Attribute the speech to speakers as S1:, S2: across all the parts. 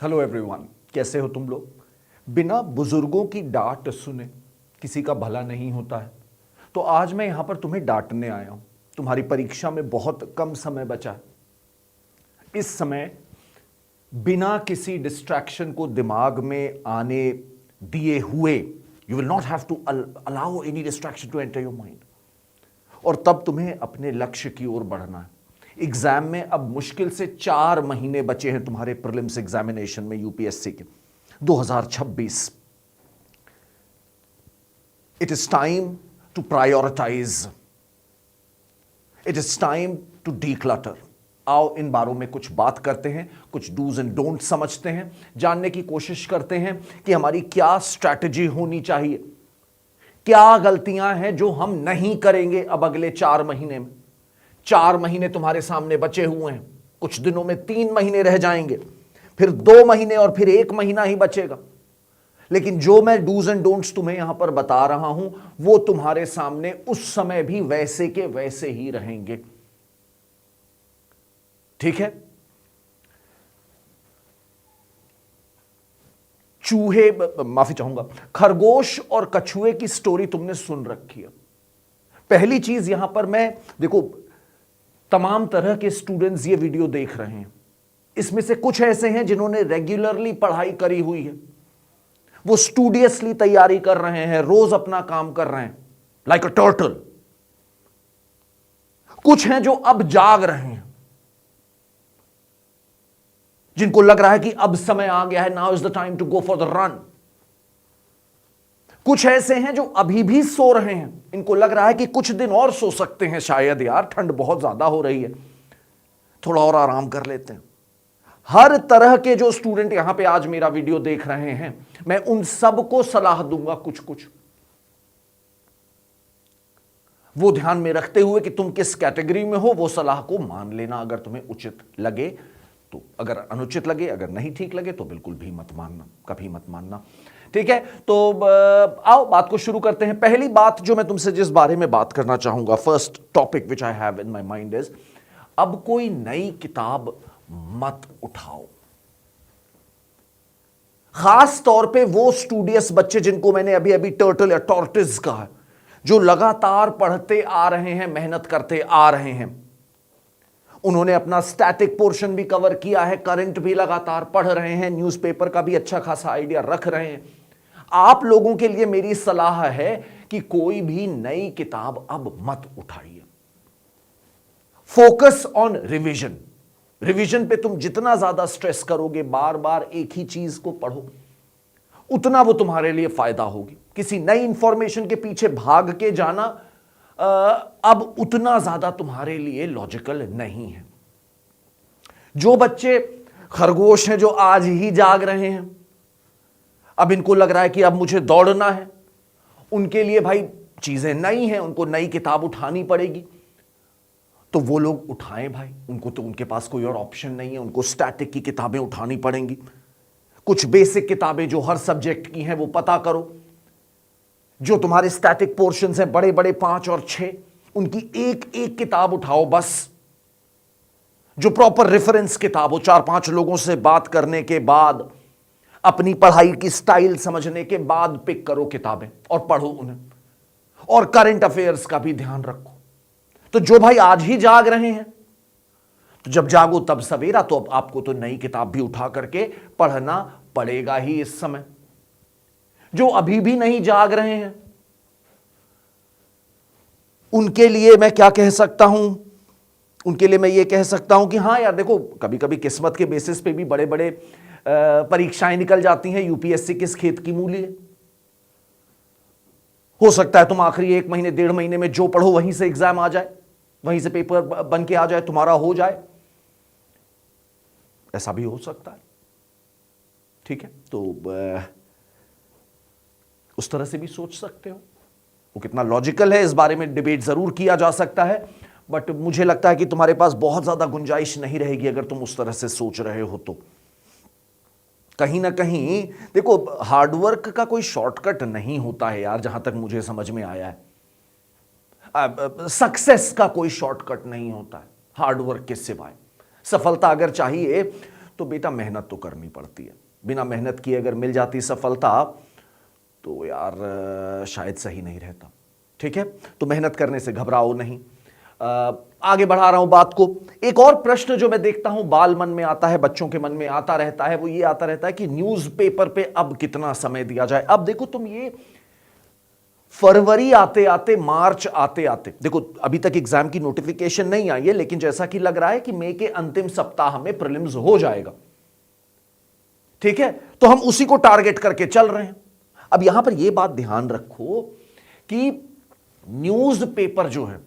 S1: Hello everyone, कैसे हो तुम लोग। बिना बुजुर्गों की डांट सुने किसी का भला नहीं होता है। तो आज मैं यहां पर तुम्हें डांटने आया हूं। तुम्हारी परीक्षा में बहुत कम समय बचा है। इस समय बिना किसी डिस्ट्रैक्शन को दिमाग में आने दिए हुए you will not have to allow any distraction to enter your mind, और तब तुम्हें अपने लक्ष्य की ओर बढ़ना है। एग्जाम में अब मुश्किल से 4 महीने बचे हैं तुम्हारे प्रीलिम्स एग्जामिनेशन में, यूपीएससी के 2026। It is time to prioritise, it is time to declutter. आओ इन बारों में कुछ बात करते हैं, कुछ डूज एंड डोंट समझते हैं, जानने की कोशिश करते हैं कि हमारी क्या स्ट्रैटेजी होनी चाहिए, क्या गलतियां हैं जो हम नहीं करेंगे अब अगले 4 महीने में। 4 महीने तुम्हारे सामने बचे हुए हैं, कुछ दिनों में 3 महीने रह जाएंगे, फिर 2 महीने और फिर 1 महीना ही बचेगा। लेकिन जो मैं डूज एंड डोंट्स तुम्हें यहां पर बता रहा हूं वो तुम्हारे सामने उस समय भी वैसे के वैसे ही रहेंगे, ठीक है। चूहे, माफी चाहूंगा, खरगोश और कछुए की स्टोरी तुमने सुन रखी है। पहली चीज यहां पर मैं देखो, तमाम तरह के स्टूडेंट्स ये वीडियो देख रहे हैं। इसमें से कुछ ऐसे हैं जिन्होंने रेगुलरली पढ़ाई करी हुई है, वो स्टूडियसली तैयारी कर रहे हैं, रोज अपना काम कर रहे हैं लाइक अ टर्टल। कुछ हैं जो अब जाग रहे हैं, जिनको लग रहा है कि अब समय आ गया है, now is the time to go for the run. कुछ ऐसे हैं जो अभी भी सो रहे हैं, इनको लग रहा है कि कुछ दिन और सो सकते हैं, शायद यार ठंड बहुत ज्यादा हो रही है, थोड़ा और आराम कर लेते हैं। हर तरह के जो स्टूडेंट यहां पे आज मेरा वीडियो देख रहे हैं, मैं उन सबको सलाह दूंगा कुछ कुछ, वो ध्यान में रखते हुए कि तुम किस कैटेगरी में हो, वो सलाह को मान लेना अगर तुम्हें उचित लगे तो। अगर अनुचित लगे, अगर नहीं ठीक लगे तो बिल्कुल भी मत मानना, कभी मत मानना, ठीक है। तो आओ बात को शुरू करते हैं। पहली बात जो मैं तुमसे जिस बारे में बात करना चाहूंगा, first topic which I have in my mind is, अब कोई नई किताब मत उठाओ। खास तौर पे वो स्टूडियस बच्चे जिनको मैंने अभी अभी टर्टल या टॉर्टिस कहा है, जो लगातार पढ़ते आ रहे हैं, मेहनत करते आ रहे हैं। उन्होंने अपना स्टैटिक पोर्शन भी कवर किया है, करंट भी लगातार पढ़ रहे हैं, न्यूज़पेपर का भी अच्छा खासा आइडिया रख रहे हैं। आप लोगों के लिए मेरी सलाह है कि कोई भी नई किताब अब मत उठाइए। Focus on revision. रिवीजन पे तुम जितना ज्यादा स्ट्रेस करोगे, बार बार एक ही चीज को पढ़ो, उतना वो तुम्हारे लिए फायदा होगी। किसी नई इंफॉर्मेशन के पीछे भाग के जाना अब उतना ज्यादा तुम्हारे लिए लॉजिकल नहीं है। जो बच्चे खरगोश हैं, जो आज ही जाग रहे हैं, अब इनको लग रहा है कि अब मुझे दौड़ना है, उनके लिए भाई चीजें नई हैं, उनको नई किताब उठानी पड़ेगी, तो वो लोग उठाएं भाई। उनको तो, उनके पास कोई और ऑप्शन नहीं है, उनको स्टैटिक की किताबें उठानी पड़ेंगी। कुछ बेसिक किताबें जो हर सब्जेक्ट की हैं वो पता करो। जो तुम्हारे स्टैटिक पोर्शंस हैं, बड़े बड़े 5 और 6, उनकी एक एक किताब उठाओ बस। जो प्रॉपर रेफरेंस किताब हो, 4-5 लोगों से बात करने के बाद, अपनी पढ़ाई की स्टाइल समझने के बाद पिक करो किताबें और पढ़ो उन्हें। और करंट अफेयर्स का भी ध्यान रखो। तो जो भाई आज ही जाग रहे हैं, तो जब जागो तब सवेरा, तो अब आपको तो नई किताब भी उठा करके पढ़ना पड़ेगा ही इस समय। जो अभी भी नहीं जाग रहे हैं, उनके लिए मैं क्या कह सकता हूं, उनके लिए मैं ये कह सकता हूं कि हां यार देखो, कभी कभी किस्मत के बेसिस पे भी बड़े बड़े परीक्षाएं निकल जाती हैं। यूपीएससी किस खेत की मूली है। हो सकता है तुम आखिरी 1 महीने 1.5 महीने में जो पढ़ो वहीं से एग्जाम आ जाए, वहीं से पेपर बन के आ जाए, तुम्हारा हो जाए। ऐसा भी हो सकता है, ठीक है। तो उस तरह से भी सोच सकते हो। वो कितना लॉजिकल है इस बारे में डिबेट जरूर किया जा सकता है, बट मुझे लगता है कि तुम्हारे पास बहुत ज्यादा गुंजाइश नहीं रहेगी अगर तुम उस तरह से सोच रहे हो। तो कहीं ना कहीं देखो, हार्डवर्क का कोई शॉर्टकट नहीं होता है यार, जहां तक मुझे समझ में आया है। सक्सेस का कोई शॉर्टकट नहीं होता है हार्डवर्क के सिवाय। सफलता अगर चाहिए तो बेटा मेहनत तो करनी पड़ती है। बिना मेहनत किए अगर मिल जाती सफलता तो यार शायद सही नहीं रहता। ठीक है, तो मेहनत करने से घबराओ नहीं। आगे बढ़ा रहा हूं बात को। एक और प्रश्न जो मैं देखता हूं बाल मन में आता है, बच्चों के मन में आता रहता है, वो ये आता रहता है कि न्यूज़पेपर पे अब कितना समय दिया जाए। अब देखो तुम, ये फरवरी आते आते, मार्च आते आते, देखो अभी तक एग्जाम की नोटिफिकेशन नहीं आई है, लेकिन जैसा कि लग रहा है कि मई के अंतिम सप्ताह में प्रीलिम्स हो जाएगा। ठीक है, तो हम उसी को टारगेट करके चल रहे हैं। अब यहां पर यह बात ध्यान रखो कि न्यूज़पेपर जो है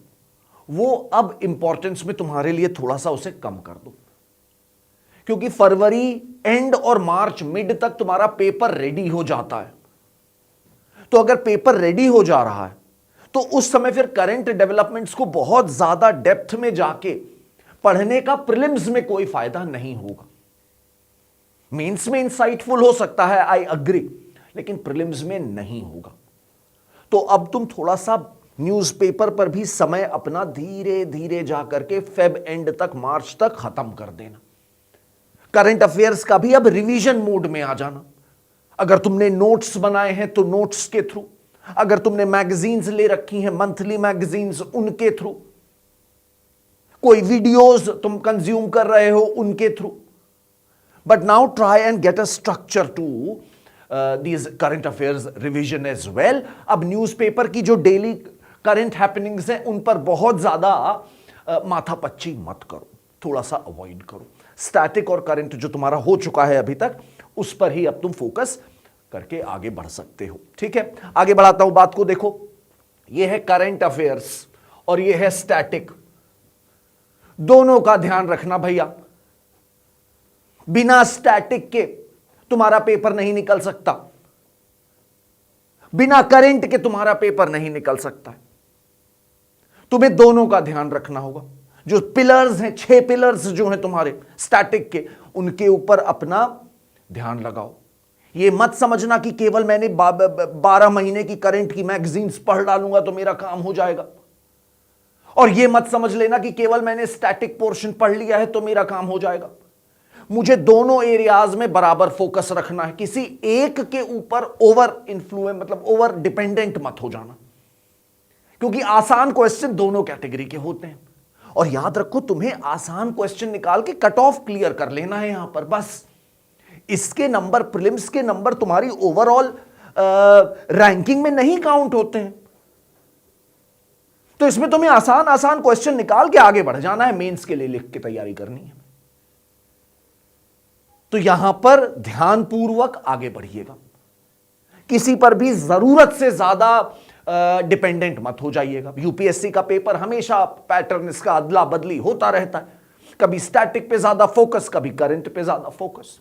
S1: वो अब इंपॉर्टेंस में तुम्हारे लिए थोड़ा सा उसे कम कर दो, क्योंकि फरवरी एंड और मार्च मिड तक तुम्हारा पेपर रेडी हो जाता है। तो अगर पेपर रेडी हो जा रहा है तो उस समय फिर करंट डेवलपमेंट्स को बहुत ज्यादा डेप्थ में जाके पढ़ने का प्रीलिम्स में कोई फायदा नहीं होगा। मेंस में इंसाइटफुल हो सकता है, आई अग्री, लेकिन प्रीलिम्स में नहीं होगा। तो अब तुम थोड़ा सा न्यूज़पेपर पर भी समय अपना धीरे धीरे जाकर के फेब एंड तक, मार्च तक खत्म कर देना। करंट अफेयर्स का भी अब रिवीजन मोड में आ जाना। अगर तुमने नोट्स बनाए हैं तो नोट्स के थ्रू, अगर तुमने मैगजीन्स ले रखी हैं, मंथली मैगजीन्स, उनके थ्रू, कोई वीडियोस तुम कंज्यूम कर रहे हो, उनके through. But now try and get a structure to these current affairs revision as well. अब न्यूज़पेपर की जो डेली करंट हैपनिंग्स हैं उन पर बहुत ज्यादा माथापच्ची मत करो, थोड़ा सा अवॉइड करो। स्टैटिक और करंट जो तुम्हारा हो चुका है अभी तक, उस पर ही अब तुम फोकस करके आगे बढ़ सकते हो। ठीक है, आगे बढ़ाता हूं बात को। देखो, यह है करंट अफेयर्स और यह है स्टैटिक। दोनों का ध्यान रखना भैया। बिना स्टैटिक के तुम्हारा पेपर नहीं निकल सकता, बिना करंट के तुम्हारा पेपर नहीं निकल सकता है। तुम्हें दोनों का ध्यान रखना होगा। जो पिलर्स हैं, 6 पिलर्स जो हैं तुम्हारे स्टैटिक के, उनके ऊपर अपना ध्यान लगाओ। ये मत समझना कि केवल मैंने 12 महीने की करंट की मैगजीन्स पढ़ डालूंगा तो मेरा काम हो जाएगा, और यह मत समझ लेना कि केवल मैंने स्टैटिक पोर्शन पढ़ लिया है तो मेरा काम हो जाएगा। मुझे दोनों एरियाज में बराबर फोकस रखना है। किसी एक के ऊपर ओवर इन्फ्लुएंस, मतलब ओवर डिपेंडेंट मत हो जाना, क्योंकि आसान क्वेश्चन दोनों कैटेगरी के होते हैं। और याद रखो, तुम्हें आसान क्वेश्चन निकाल के कट ऑफ क्लियर कर लेना है यहां पर, बस। इसके नंबर, प्रीलिम्स के नंबर तुम्हारी ओवरऑल रैंकिंग में नहीं काउंट होते हैं। तो इसमें तुम्हें आसान आसान क्वेश्चन निकाल के आगे बढ़ जाना है, मेंस के लिए लिख के तैयारी करनी है। तो यहां पर ध्यानपूर्वक आगे बढ़िएगा। किसी पर भी जरूरत से ज्यादा डिपेंडेंट मत हो जाइएगा। यूपीएससी का पेपर हमेशा पैटर्न इसका अदला बदली होता रहता है, कभी स्टैटिक पे ज्यादा फोकस, कभी करंट पे ज्यादा फोकस।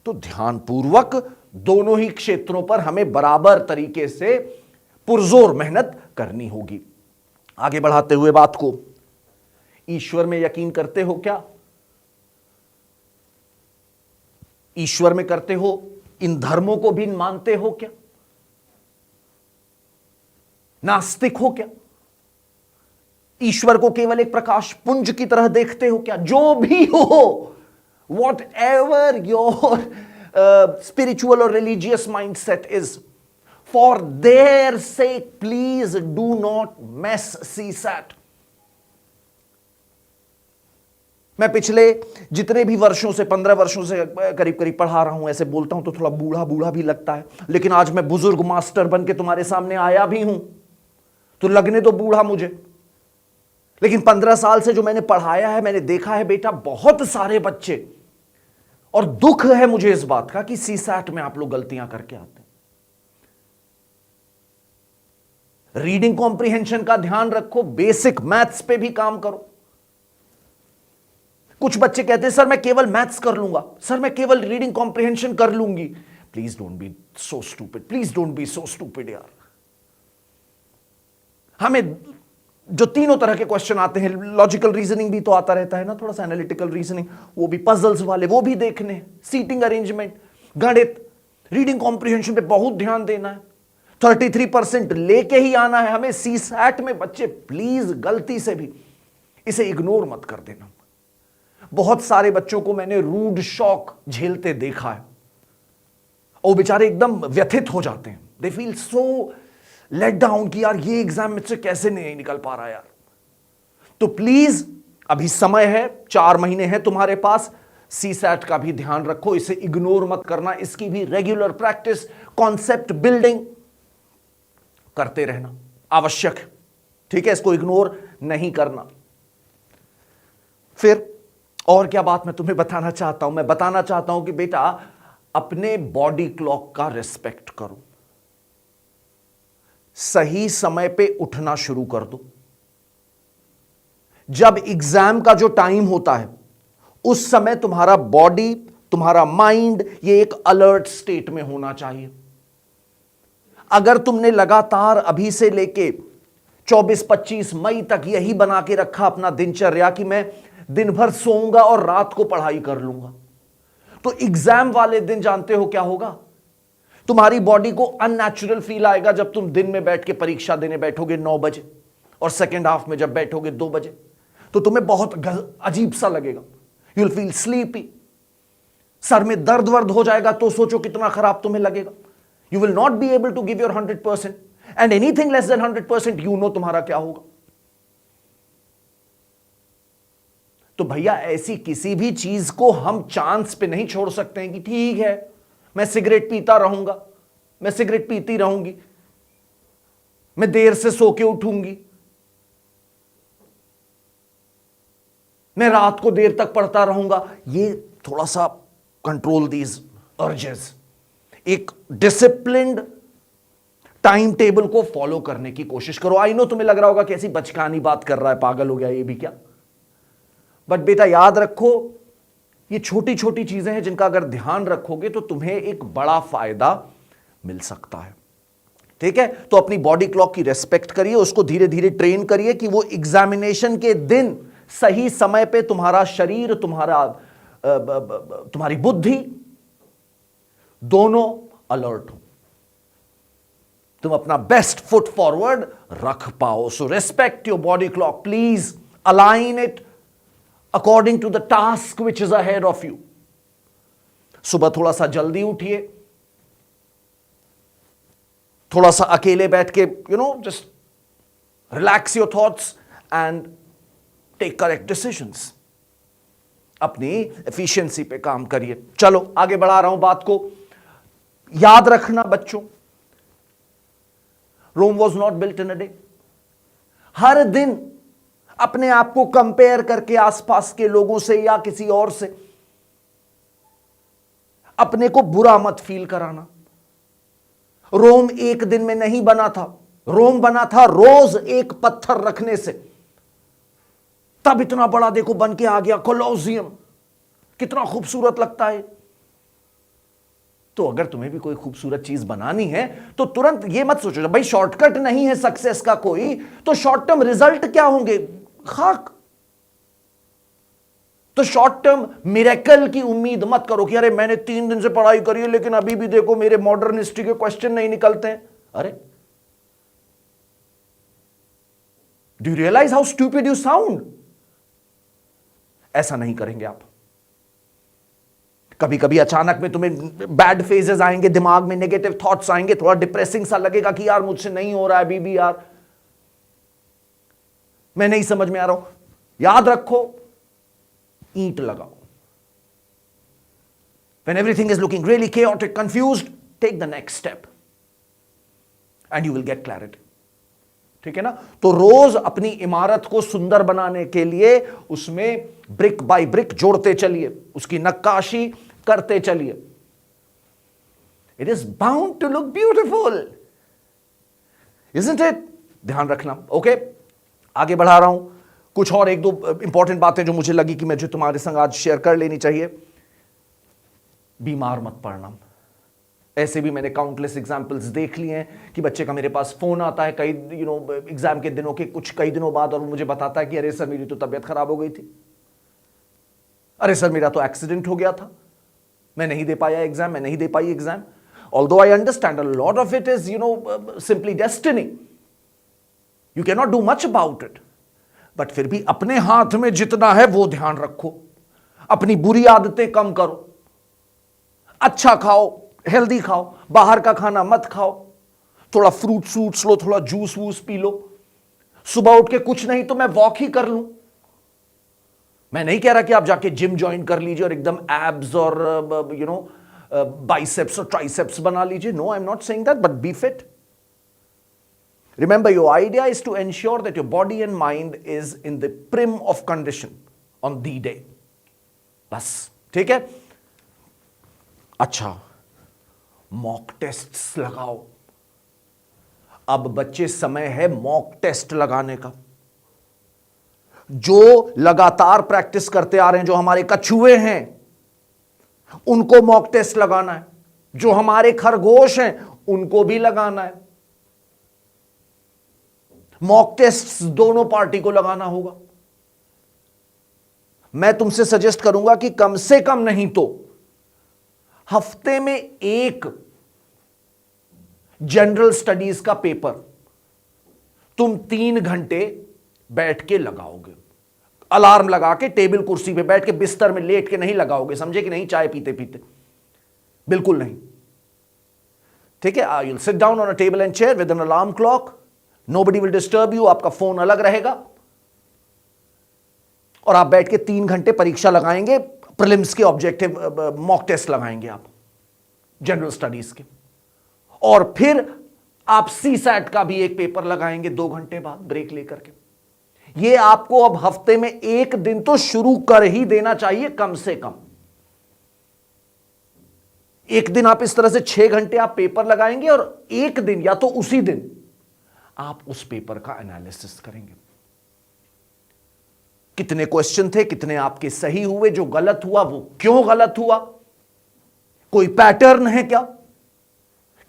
S1: तो ध्यानपूर्वक दोनों ही क्षेत्रों पर हमें बराबर तरीके से पुरजोर मेहनत करनी होगी। आगे बढ़ाते हुए बात को, ईश्वर में यकीन करते हो क्या? ईश्वर में करते हो? इन धर्मों को भी मानते हो क्या? नास्तिक हो क्या? ईश्वर को केवल एक प्रकाश पुंज की तरह देखते हो क्या? जो भी हो, वॉट एवर योर स्पिरिचुअल और religious mindset is, for their sake please do not mess CSAT. मैं पिछले जितने भी वर्षों से, 15 वर्षों से करीब करीब पढ़ा रहा हूं। ऐसे बोलता हूं तो थोड़ा बूढ़ा बूढ़ा भी लगता है, लेकिन आज मैं बुजुर्ग मास्टर बन के तुम्हारे सामने आया भी हूं, तो लगने तो बूढ़ा मुझे, लेकिन 15 साल से जो मैंने पढ़ाया है, मैंने देखा है बेटा बहुत सारे बच्चे, और दुख है मुझे इस बात का कि सीसैट में आप लोग गलतियां करके आते हैं। रीडिंग कॉम्प्रिहेंशन का ध्यान रखो, बेसिक मैथ्स पे भी काम करो। कुछ बच्चे कहते हैं सर मैं केवल मैथ्स कर लूंगा, सर मैं केवल रीडिंग कॉम्प्रिहेंशन कर लूंगी। Please don't be so stupid, please don't be so stupid यार। हमें जो तीनों तरह के क्वेश्चन आते हैं, लॉजिकल रीजनिंग भी तो आता रहता है ना, थोड़ा सा एनालिटिकल रीजनिंग, वो भी पजल्स वाले, वो भी देखने, सीटिंग अरेंजमेंट, गणित, रीडिंग कॉम्प्रिहेंशन पे बहुत ध्यान देना है। 33% लेके ही आना है हमें सीसैट में। बच्चे प्लीज गलती से भी इसे इग्नोर मत कर देना। बहुत सारे बच्चों को मैंने रूड शॉक झेलते देखा है और बेचारे एकदम व्यथित हो जाते हैं। They feel so let down कि यार ये एग्जाम में से कैसे नहीं निकल पा रहा यार। तो प्लीज अभी समय है, 4 महीने हैं तुम्हारे पास। सीसैट का भी ध्यान रखो, इसे इग्नोर मत करना, इसकी भी रेगुलर प्रैक्टिस, कॉन्सेप्ट बिल्डिंग करते रहना आवश्यक है। ठीक है, इसको इग्नोर नहीं करना। फिर और क्या बात मैं तुम्हें बताना चाहता हूं, मैं बताना चाहता हूं कि बेटा अपने बॉडी क्लॉक का रिस्पेक्ट करो, सही समय पे उठना शुरू कर दो। जब एग्जाम का जो टाइम होता है उस समय तुम्हारा बॉडी, तुम्हारा माइंड ये एक अलर्ट स्टेट में होना चाहिए। अगर तुमने लगातार अभी से लेके 24-25 मई तक यही बना के रखा अपना दिनचर्या कि मैं दिन भर सोऊंगा और रात को पढ़ाई कर लूंगा, तो एग्जाम वाले दिन जानते हो क्या होगा? तुम्हारी बॉडी को अननेचुरल फील आएगा जब तुम दिन में बैठ के परीक्षा देने बैठोगे 9 बजे और सेकेंड हाफ में जब बैठोगे 2 बजे, तो तुम्हें बहुत अजीब सा लगेगा। You will feel sleepy, sir में दर्द वर्द हो जाएगा, तो सोचो कितना खराब तुम्हें लगेगा। You will not be able to give your 100% and anything less than 100% you know तुम्हारा क्या होगा। तो भैया ऐसी किसी भी चीज को हम चांस पे नहीं छोड़ सकते हैं कि ठीक है मैं सिगरेट पीता रहूंगा, मैं सिगरेट पीती रहूंगी, मैं देर से सो के उठूंगी, मैं रात को देर तक पढ़ता रहूंगा। ये थोड़ा सा कंट्रोल दीज अर्जेस, एक डिसिप्लिन्ड टाइम टेबल को फॉलो करने की कोशिश करो। आई नो तुम्हें लग रहा होगा कि ऐसी बचकानी बात कर रहा है, पागल हो गया ये भी क्या। बट बेटा याद रखो, ये छोटी छोटी चीजें हैं जिनका अगर ध्यान रखोगे तो तुम्हें एक बड़ा फायदा मिल सकता है। ठीक है, तो अपनी बॉडी क्लॉक की रेस्पेक्ट करिए, उसको धीरे धीरे ट्रेन करिए कि वो एग्जामिनेशन के दिन सही समय पे तुम्हारा शरीर, तुम्हारी बुद्धि दोनों अलर्ट हो, तुम अपना बेस्ट फुट फॉरवर्ड रख पाओ। So respect your body clock, please align it according to the task which is ahead of you. सुबह थोड़ा सा जल्दी उठिए, थोड़ा सा अकेले बैठ के just relax your thoughts and take correct decisions. अपनी एफिशिएंसी पे काम करिए। चलो आगे बढ़ा रहा हूं बात को। याद रखना बच्चों, Rome was not built in a day. हर दिन अपने आप को कंपेयर करके आसपास के लोगों से या किसी और से अपने को बुरा मत फील कराना। रोम एक दिन में नहीं बना था, रोम बना था रोज एक पत्थर रखने से, तब इतना बड़ा देखो बन के आ गया कोलोसियम। कितना खूबसूरत लगता है। तो अगर तुम्हें भी कोई खूबसूरत चीज बनानी है तो तुरंत ये मत सोचो भाई शॉर्टकट नहीं है सक्सेस का कोई, तो शॉर्ट टर्म रिजल्ट क्या होंगे? खाक। तो शॉर्ट टर्म मिरेकल की उम्मीद मत करो कि अरे मैंने 3 दिन से पढ़ाई करी है लेकिन अभी भी देखो मेरे मॉडर्न हिस्ट्री के क्वेश्चन नहीं निकलते हैं। अरे do you realise how stupid you sound? ऐसा नहीं करेंगे आप। कभी कभी अचानक में तुम्हें बैड फेजेस आएंगे, दिमाग में नेगेटिव थॉट्स आएंगे, थोड़ा डिप्रेसिंग सा लगेगा कि यार मुझसे नहीं हो रहा है अभी भी, यार मैं नहीं समझ में आ रहा हूं। याद रखो, ईंट लगाओ। When everything is looking really chaotic, confused, take the next step and you will get clarity. ठीक है ना? तो रोज अपनी इमारत को सुंदर बनाने के लिए उसमें ब्रिक बाय ब्रिक जोड़ते चलिए, उसकी नक्काशी करते चलिए। It is bound to look beautiful, isn't it? ध्यान रखना। ओके, आगे बढ़ा रहा हूं। कुछ और 1-2 इंपॉर्टेंट बातें जो मुझे लगी कि मुझे तुम्हारे संग आज शेयर कर लेनी चाहिए। बीमार मत पड़ना। ऐसे भी मैंने काउंटलेस एग्जाम्पल्स देख लिए हैं कि बच्चे का मेरे पास फोन आता है कई एग्जाम के दिनों के कई दिनों बाद और वो मुझे बताता है कि अरे सर मेरी तो तबीयत खराब हो गई थी, अरे सर मेरा तो एक्सीडेंट हो गया था, मैं नहीं दे पाया एग्जाम, मैं नहीं दे पाई exam. Although I understand a lot of it is simply destiny, you can not do much about it, but फिर भी अपने हाथ में जितना है वो ध्यान रखो। अपनी बुरी आदतें कम करो, अच्छा खाओ, हेल्दी खाओ, बाहर का खाना मत खाओ, थोड़ा फ्रूट सूट्स लो, थोड़ा जूस वूस पी लो, सुबह उठ के कुछ नहीं तो मैं वॉक ही कर लूं। मैं नहीं कह रहा कि आप जाके जिम ज्वाइन कर लीजिए और एकदम एब्स और बाइसेप्स और ट्राइसेप्स बना लीजिए। No, I am not saying that, but be fit. Remember, your idea is to ensure that your body and mind is in the prim of condition on the day. बस ठीक है। अच्छा, mock tests लगाओ। अब बच्चे समय है mock test लगाने का। जो लगातार प्रैक्टिस करते आ रहे हैं, जो हमारे कछुए हैं, उनको मॉक टेस्ट लगाना है। जो हमारे खरगोश हैं, उनको भी लगाना है। मॉक टेस्ट दोनों पार्टी को लगाना होगा। मैं तुमसे सजेस्ट करूंगा कि कम से कम नहीं तो हफ्ते में एक जनरल स्टडीज का पेपर तुम 3 घंटे बैठ के लगाओगे। अलार्म लगा के, टेबल कुर्सी पे बैठ के, बिस्तर में लेट के नहीं लगाओगे, समझे कि नहीं? चाय पीते पीते बिल्कुल नहीं। ठीक है? You will sit down on a table and chair with an alarm clock. Nobody will disturb you. आपका फोन अलग रहेगा और आप बैठ के 3 घंटे परीक्षा लगाएंगे। प्रीलिम्स के ऑब्जेक्टिव मॉक टेस्ट लगाएंगे आप, जनरल स्टडीज के। और फिर आप सीसैट का भी एक पेपर लगाएंगे 2 घंटे बाद ब्रेक लेकर के। ये आपको अब हफ्ते में एक दिन तो शुरू कर ही देना चाहिए कम से कम। एक दिन आप इस तरह से 6 घंटे आप पेपर लगाएंगे और एक दिन या तो उसी दिन आप उस पेपर का एनालिसिस करेंगे। कितने क्वेश्चन थे, कितने आपके सही हुए, जो गलत हुआ वो क्यों गलत हुआ, कोई पैटर्न है क्या?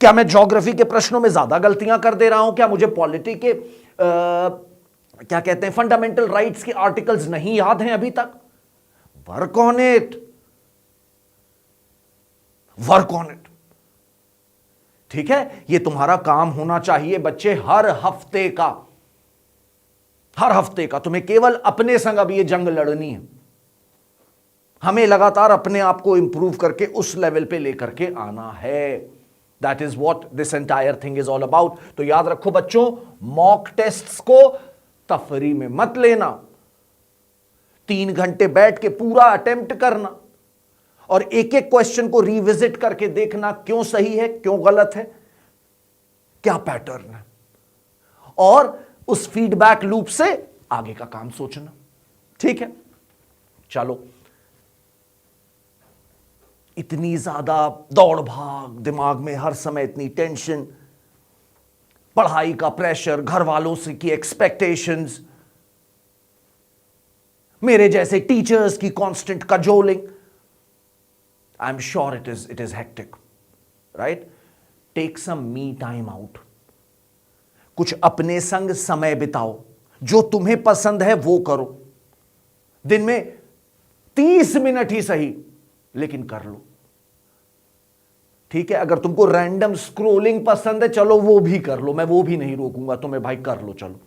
S1: क्या मैं ज्योग्राफी के प्रश्नों में ज्यादा गलतियां कर दे रहा हूं? क्या मुझे पॉलिटी के क्या कहते हैं, फंडामेंटल राइट्स के आर्टिकल्स नहीं याद हैं अभी तक? Work on it, work on it. ठीक है? ये तुम्हारा काम होना चाहिए बच्चे। हर हफ्ते का तुम्हें केवल अपने संग अब ये जंग लड़नी है। हमें लगातार अपने आप को इंप्रूव करके उस लेवल पे लेकर के आना है। That is what this entire thing is all about. तो याद रखो बच्चों, मॉक टेस्ट्स को तफरी में मत लेना। 3 घंटे बैठ के पूरा अटेम्प्ट करना और एक एक क्वेश्चन को रिविजिट करके देखना, क्यों सही है, क्यों गलत है, क्या पैटर्न है, और उस फीडबैक लूप से आगे का काम सोचना। ठीक है? चलो, इतनी ज्यादा दौड़ भाग, दिमाग में हर समय इतनी टेंशन, पढ़ाई का प्रेशर, घर वालों से की एक्सपेक्टेशंस, मेरे जैसे टीचर्स की constant cajoling. I am sure it is hectic, right? Take some me time out. कुछ अपने संग समय बिताओ, जो तुम्हें पसंद है वो करो। दिन में 30 मिनट ही सही, लेकिन कर लो। ठीक है? अगर तुमको रैंडम स्क्रोलिंग पसंद है, चलो वो भी कर लो, मैं वो भी नहीं रोकूंगा तुम्हें, भाई कर लो। चलो,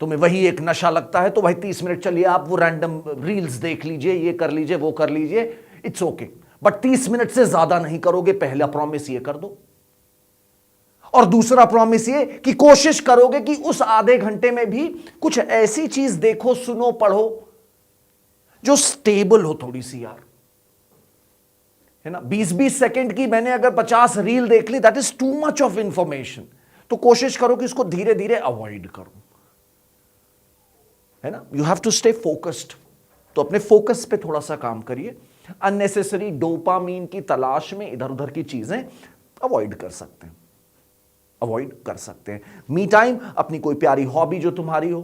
S1: तुम्हें वही एक नशा लगता है तो भाई 30 मिनट चलिए आप वो रैंडम रील्स देख लीजिए, ये कर लीजिए, वो कर लीजिए, इट्स ओके। बट 30 मिनट से ज्यादा नहीं करोगे। पहला प्रॉमिस ये कर दो। और दूसरा प्रॉमिस ये कि कोशिश करोगे कि उस आधे घंटे में भी कुछ ऐसी चीज देखो, सुनो, पढ़ो जो स्टेबल हो थोड़ी सी यार, है ना? 20-20 सेकंड की मैंने अगर 50 रील देख ली, that is too much of information. तो कोशिश करो कि इसको धीरे धीरे अवॉइड करो, है ना? You have to stay focused. तो अपने फोकस पे थोड़ा सा काम करिए। अननेसेसरी डोपामीन की तलाश में इधर उधर की चीजें अवॉइड कर सकते हैं, अवॉइड कर सकते हैं। मी टाइम, अपनी कोई प्यारी हॉबी जो तुम्हारी हो,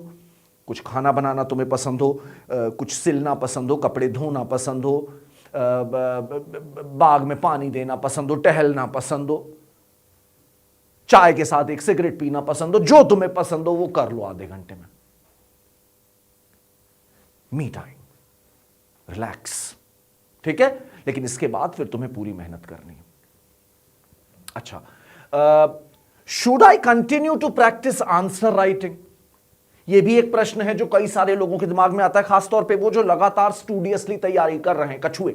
S1: कुछ खाना बनाना तुम्हें पसंद हो, कुछ सिलना पसंद हो, कपड़े धोना पसंद हो, बाग में पानी देना पसंद हो, टहलना पसंद हो, चाय के साथ एक सिगरेट पीना पसंद हो, जो तुम्हें पसंद हो वो कर लो आधे घंटे में। Me time, relax. ठीक है? लेकिन इसके बाद फिर तुम्हें पूरी मेहनत करनी है। अच्छा, should I continue to practise answer writing? यह भी एक प्रश्न है जो कई सारे लोगों के दिमाग में आता है, खासतौर पे वो जो लगातार स्टूडियसली तैयारी कर रहे हैं, कछुए।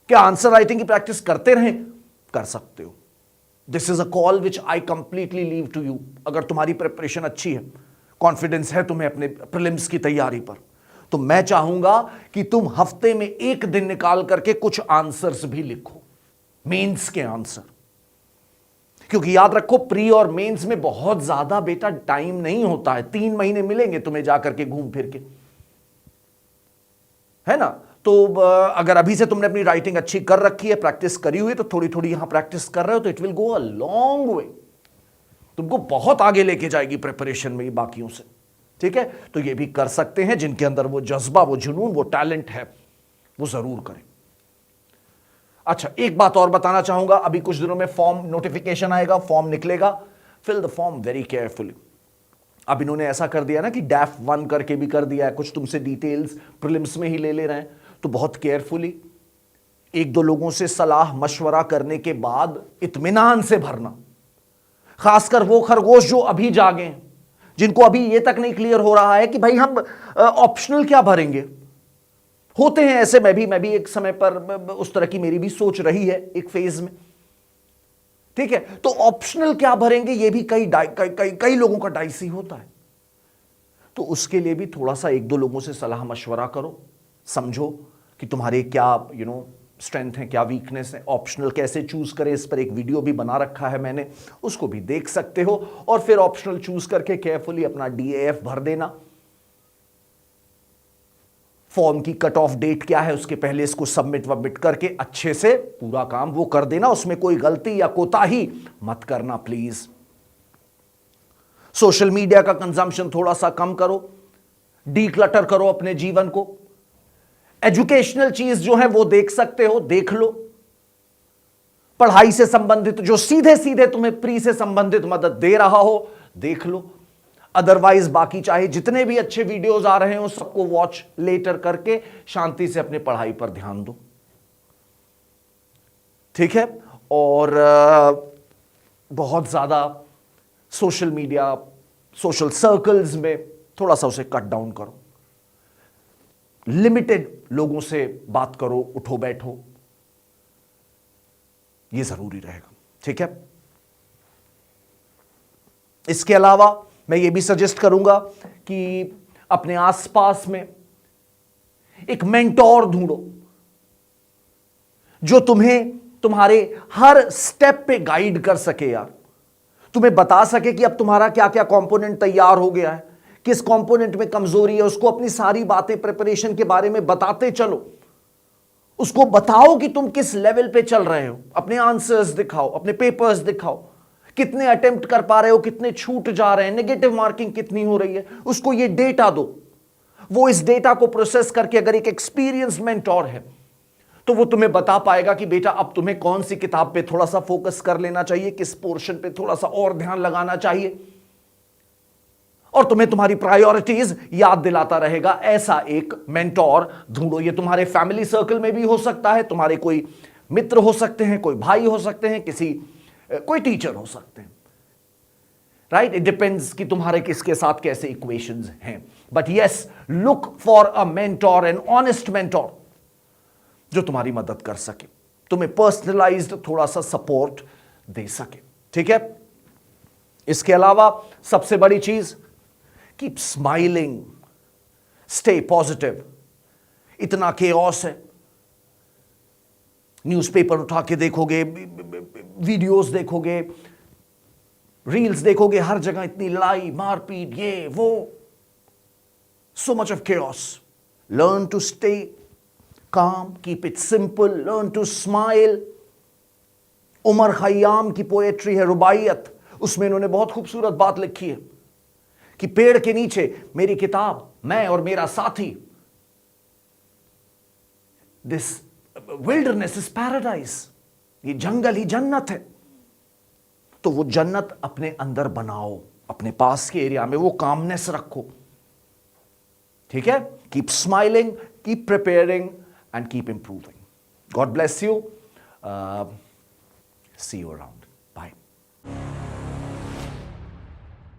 S1: क्या आंसर राइटिंग की प्रैक्टिस करते रहें? कर सकते हो। This is a call which I completely leave to you. अगर तुम्हारी प्रिपरेशन अच्छी है, कॉन्फिडेंस है तुम्हें अपने प्रीलिम्स की तैयारी पर, तो मैं चाहूंगा कि तुम हफ्ते में एक दिन निकाल करके कुछ आंसर्स भी लिखो, मेंस के आंसर। क्योंकि याद रखो, प्री और मेंस में बहुत ज्यादा बेटा टाइम नहीं होता है। 3 महीने मिलेंगे तुम्हें जाकर के घूम फिर के, है ना। तो अगर अभी से तुमने अपनी राइटिंग अच्छी कर रखी है, प्रैक्टिस करी हुई है, तो थोड़ी थोड़ी यहां प्रैक्टिस कर रहे हो, तो it will go a long way, तुमको बहुत आगे लेके जाएगी प्रिपरेशन में ये बाकियों से। ठीक है, तो ये भी कर सकते हैं। जिनके अंदर वो जज्बा, वो जुनून, वो टैलेंट है, वो जरूर करें। अच्छा, एक बात और बताना चाहूंगा, अभी कुछ दिनों में फॉर्म नोटिफिकेशन आएगा, फॉर्म निकलेगा। Fill the form very carefully. अब इन्होंने ऐसा कर दिया ना कि DAF 1 करके भी कर दिया है, कुछ तुमसे डिटेल्स प्रीलिम्स में ही ले रहे हैं, तो बहुत केयरफुली 1-2 लोगों से सलाह मशवरा करने के बाद इत्मीनान से भरना। खासकर वो खरगोश जो अभी जागे हैं, जिनको अभी ये तक नहीं क्लियर हो रहा है कि भाई हम ऑप्शनल क्या भरेंगे। होते हैं ऐसे, मैं भी एक समय पर उस तरह की मेरी भी सोच रही है एक फेज में। ठीक है, तो ऑप्शनल क्या भरेंगे ये भी कई लोगों का डाइसी होता है। तो उसके लिए भी थोड़ा सा 1-2 लोगों से सलाह मशवरा करो, समझो कि तुम्हारे क्या स्ट्रेंथ है, क्या वीकनेस है, ऑप्शनल कैसे चूज करें। इस पर एक वीडियो भी बना रखा है मैंने, उसको भी देख सकते हो। और फिर ऑप्शनल चूज करके केयरफुली अपना DAF भर देना। फॉर्म की कट ऑफ डेट क्या है, उसके पहले इसको सबमिट करके अच्छे से पूरा काम वो कर देना। उसमें कोई गलती या कोताही मत करना प्लीज। सोशल मीडिया का कंजम्पशन थोड़ा सा कम करो, डीक्लटर करो अपने जीवन को। एजुकेशनल चीज जो है वो देख सकते हो, देख लो। पढ़ाई से संबंधित जो सीधे सीधे तुम्हें प्री से संबंधित मदद दे रहा हो, देख लो। अदरवाइज बाकी चाहे जितने भी अच्छे वीडियोस आ रहे हो, सबको वॉच लेटर करके शांति से अपने पढ़ाई पर ध्यान दो। ठीक है, और बहुत ज्यादा सोशल मीडिया, सोशल सर्कल्स में थोड़ा सा उसे कट डाउन करो। लिमिटेड लोगों से बात करो, उठो बैठो, यह जरूरी रहेगा। ठीक है, इसके अलावा मैं ये भी सजेस्ट करूंगा कि अपने आसपास में एक मेंटोर ढूंढो जो तुम्हें तुम्हारे हर स्टेप पे गाइड कर सके यार। तुम्हें बता सके कि अब तुम्हारा क्या क्या कंपोनेंट तैयार हो गया है, किस कंपोनेंट में कमजोरी है, उसको अपनी सारी बातें प्रिपरेशन के बारे में बताते चलो। उसको बताओ कि तुम किस लेवल पे चल रहे हो, अपने आंसर्स दिखाओ, अपने पेपर्स दिखाओ, कितने अटेम्प्ट कर पा रहे हो, कितने छूट जा रहे हैं, नेगेटिव मार्किंग कितनी हो रही है, उसको ये डेटा दो। वो इस डेटा को प्रोसेस करके अगर एक एक्सपीरियंस मेंटोर है तो वो तुम्हें बता पाएगा कि बेटा अब तुम्हें कौन सी किताब पे थोड़ा सा फोकस कर लेना चाहिए, किस पोर्शन पे थोड़ा सा और ध्यान लगाना चाहिए, और तुम्हें तुम्हारी प्रायोरिटीज याद दिलाता रहेगा। ऐसा एक मेंटोर ढूंढो। ये तुम्हारे फैमिली सर्कल में भी हो सकता है, तुम्हारे कोई मित्र हो सकते हैं, कोई भाई हो सकते हैं, कोई टीचर हो सकते हैं। राइट, इट डिपेंड्स कि तुम्हारे किसके साथ कैसे इक्वेशंस हैं। But yes, look for a mentor, an honest mentor जो तुम्हारी मदद कर सके, तुम्हें पर्सनलाइज्ड थोड़ा सा सपोर्ट दे सके। ठीक है, इसके अलावा सबसे बड़ी चीज, कीप स्माइलिंग, स्टे पॉजिटिव। इतना केओस है, न्यूज़पेपर उठा के देखोगे, वीडियोस देखोगे, रील्स देखोगे, हर जगह इतनी लड़ाई मारपीट, ये वो, so much of chaos. Learn to stay calm, keep it simple, learn to smile. Omar Khayyam की पोएट्री है रुबाइयत, उसमें इन्होंने बहुत खूबसूरत बात लिखी है कि पेड़ के नीचे मेरी किताब, मैं और मेरा साथी, दिस विल्डरनेस इज पैराडाइज, ये जंगल ही जन्नत है। तो वो जन्नत अपने अंदर बनाओ, अपने पास के एरिया में वो कामनेस रखो। ठीक है, keep smiling, keep preparing and keep improving. God bless you, see you around.